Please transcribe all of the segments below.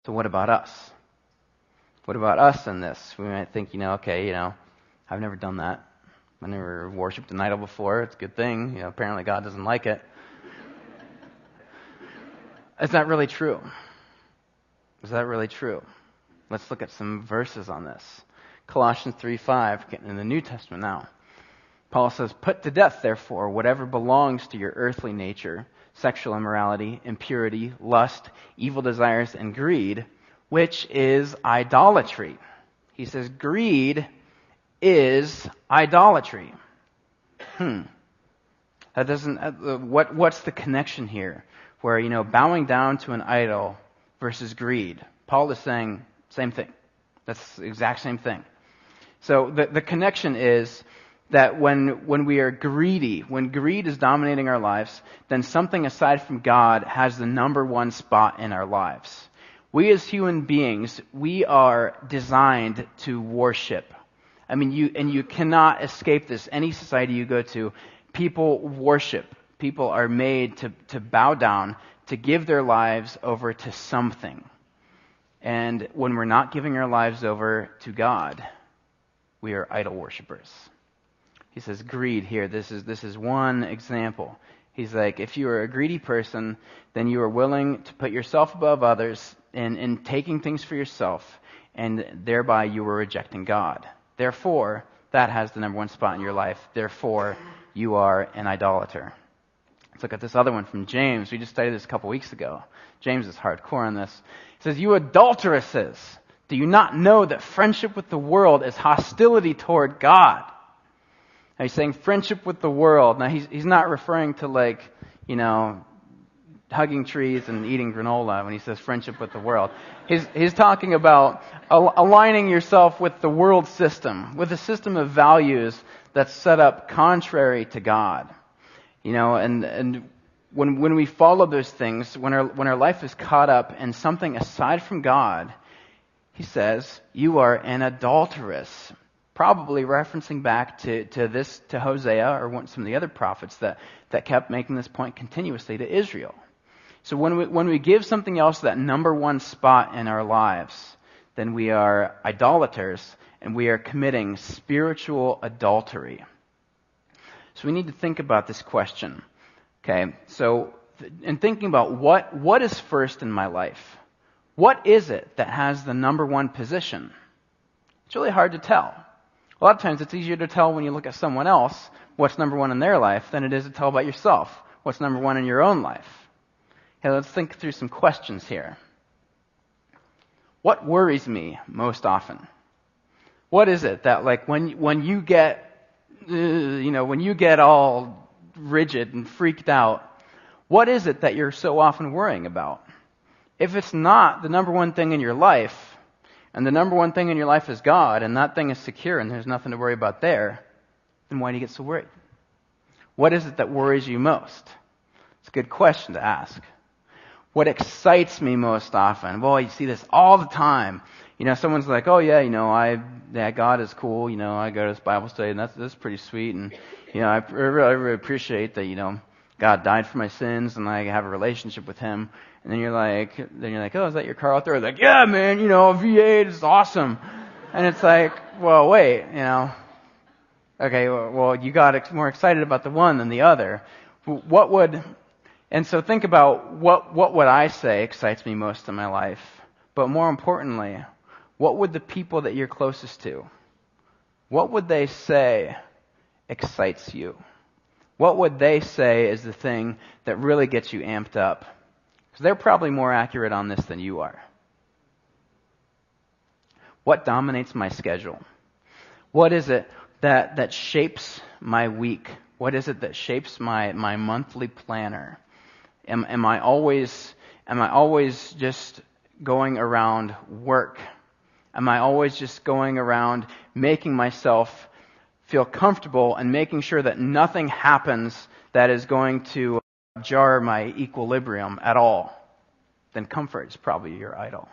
So what about us? What about us in this? We might think, okay, I've never done that. I've never worshipped an idol before. It's a good thing. Apparently God doesn't like it. Is that really true? Is that really true? Let's look at some verses on this. Colossians 3:5, getting in the New Testament now. Paul says, "Put to death, therefore, whatever belongs to your earthly nature, sexual immorality, impurity, lust, evil desires, and greed, which is idolatry." He says, greed is idolatry. That doesn't. What's the connection here? Where bowing down to an idol versus greed. Paul is saying same thing. That's the exact same thing. So the connection is that when we are greedy, when greed is dominating our lives, then something aside from God has the number one spot in our lives. We as human beings, we are designed to worship. I mean, you cannot escape this. Any society you go to, people worship. People are made to bow down, to give their lives over to something. And when we're not giving our lives over to God, we are idol worshipers. He says greed here. This is one example. He's like, if you are a greedy person, then you are willing to put yourself above others in taking things for yourself, and thereby you are rejecting God. Therefore, that has the number one spot in your life. Therefore, you are an idolater. Let's look at this other one from James. We just studied this a couple weeks ago. James is hardcore on this. He says, "You adulteresses, do you not know that friendship with the world is hostility toward God?" Now he's saying friendship with the world. Now he's not referring to hugging trees and eating granola when he says friendship with the world. He's talking about aligning yourself with the world system, with a system of values that's set up contrary to God. And when we follow those things, when our life is caught up in something aside from God, he says, you are an adulteress. Probably referencing back to Hosea or some of the other prophets that kept making this point continuously to Israel. So when we give something else that number one spot in our lives, then we are idolaters and we are committing spiritual adultery. So we need to think about this question. Okay, so in thinking about what is first in my life, what is it that has the number one position? It's really hard to tell. A lot of times it's easier to tell when you look at someone else what's number one in their life than it is to tell about yourself what's number one in your own life. Okay, let's think through some questions here. What worries me most often? What is it that when you get all rigid and freaked out, what is it that you're so often worrying about? If it's not the number one thing in your life, and the number one thing in your life is God, and that thing is secure, and there's nothing to worry about there, then why do you get so worried? What is it that worries you most? It's a good question to ask. What excites me most often? Well, you see this all the time. Someone's like, oh yeah, God is cool. I go to this Bible study, and that's pretty sweet. And I really appreciate that. God died for my sins, and I have a relationship with Him. And then you're like, oh, is that your car out there? Like, yeah, man, V8 is awesome. And it's like, well, wait, okay, well, you got more excited about the one than the other. And so think about what would I say excites me most in my life? But more importantly, what would the people that you're closest to, what would they say excites you? What would they say is the thing that really gets you amped up? Because they're probably more accurate on this than you are. What dominates my schedule? What is it that shapes my week? What is it that shapes my monthly planner? Am I always just going around work? Am I always just going around making myself feel comfortable and making sure that nothing happens that is going to jar my equilibrium at all? Then comfort is probably your idol.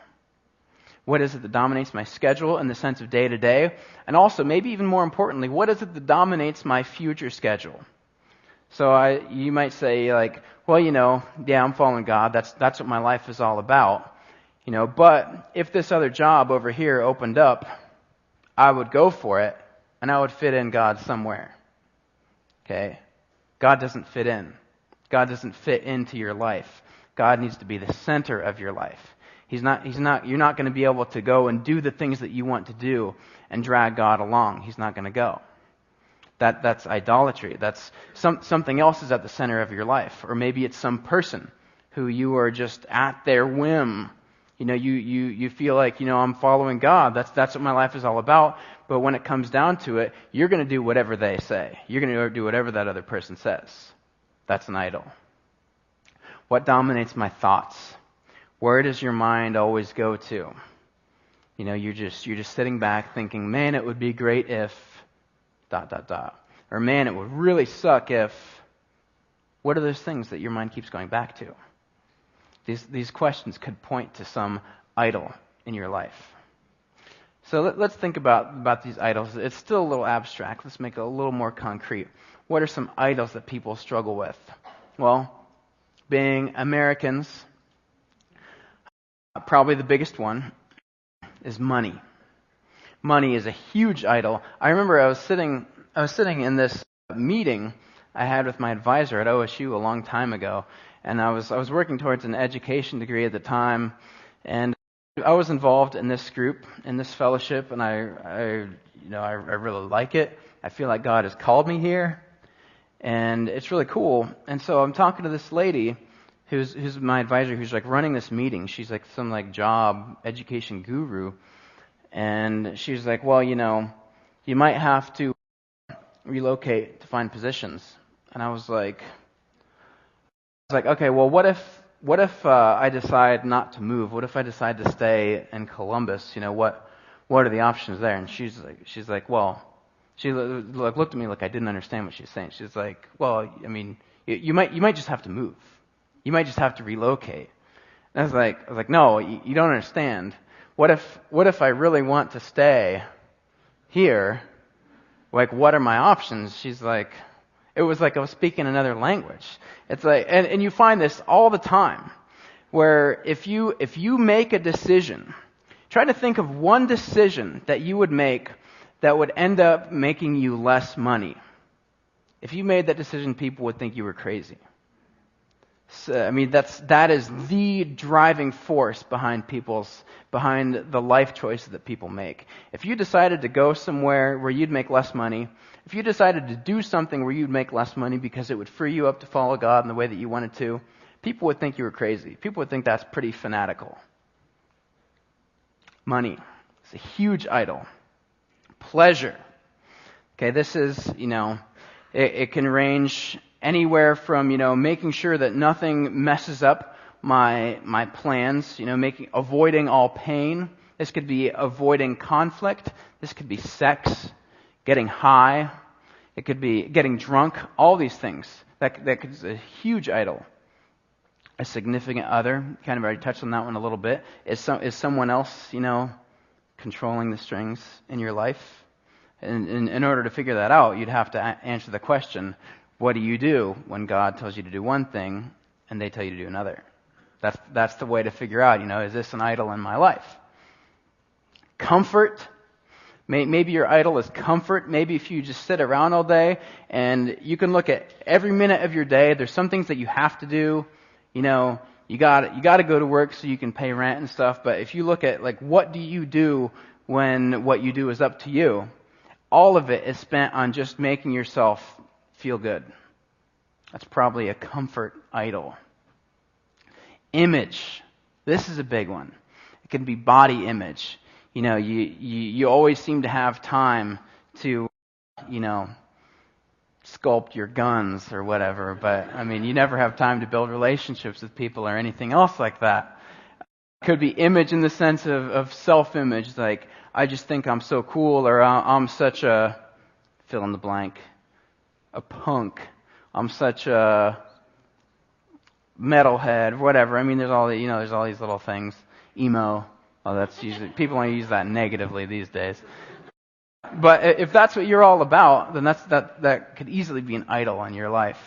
What is it that dominates my schedule in the sense of day to day? And also, maybe even more importantly, what is it that dominates my future schedule? So you might say, well, yeah, I'm following God. That's what my life is all about. But if this other job over here opened up, I would go for it, and I would fit in God somewhere. Okay? God doesn't fit in. God doesn't fit into your life. God needs to be the center of your life. You're not going to be able to go and do the things that you want to do and drag God along. He's not going to go. That's idolatry. That's something else is at the center of your life. Or maybe it's some person who you are just at their whim. You feel like, I'm following God. That's what my life is all about. But when it comes down to it, you're going to do whatever they say. You're going to do whatever that other person says. That's an idol. What dominates my thoughts? Where does your mind always go to? You're just sitting back thinking, man, it would be great if ... Or man, it would really suck if... What are those things that your mind keeps going back to? These questions could point to some idol in your life. So let's think about these idols. It's still a little abstract. Let's make it a little more concrete. What are some idols that people struggle with? Well, being Americans, probably the biggest one is money. Money is a huge idol. I remember I was sitting in this meeting I had with my advisor at OSU a long time ago, and I was working towards an education degree at the time, and I was involved in this group, in this fellowship, and I really like it. I feel like God has called me here, and it's really cool. And so I'm talking to this lady who's my advisor, who's like running this meeting. She's like some like job education guru, and she's like, well, you might have to relocate to find positions. And I was like, okay, well, what if I decide not to move? What if I decide to stay in Columbus? What are the options there? And she's like, well, she looked at me like I didn't understand what she was saying. She's like, well, I mean, you might just have to move. You might just have to relocate. And I was like, no, you don't understand. What if I really want to stay here? Like, what are my options? She's like, it was like I was speaking another language. It's like, and you find this all the time, where if you make a decision, try to think of one decision that you would make that would end up making you less money. If you made that decision, people would think you were crazy. So, I mean, that is the driving force behind the life choices that people make. If you decided to go somewhere where you'd make less money, if you decided to do something where you'd make less money because it would free you up to follow God in the way that you wanted to, people would think you were crazy. People would think that's pretty fanatical. Money is a huge idol. Pleasure. Okay, this is, it can range anywhere from, making sure that nothing messes up my plans, avoiding all pain. This could be avoiding conflict. This could be sex, getting high. It could be getting drunk. All these things. That could be a huge idol. A significant other, kind of already touched on that one a little bit. Is someone else, controlling the strings in your life? And in order to figure that out, you'd have to answer the question, what do you do when God tells you to do one thing and they tell you to do another? That's the way to figure out, is this an idol in my life? Comfort. Maybe your idol is comfort. Maybe if you just sit around all day and you can look at every minute of your day, there's some things that you have to do. You got to go to work so you can pay rent and stuff. But if you look at what do you do when what you do is up to you, all of it is spent on just making yourself feel good. That's probably a comfort idol. Image. This is a big one. It can be body image. You always seem to have time to, sculpt your guns or whatever, but you never have time to build relationships with people or anything else like that. It could be image in the sense of self-image, like I just think I'm so cool, or I'm such a fill in the blank, a punk. I'm such a metalhead, whatever. There's all these little things. Emo. Well, that's usually people only use that negatively these days. But if that's what you're all about, then that could easily be an idol in your life.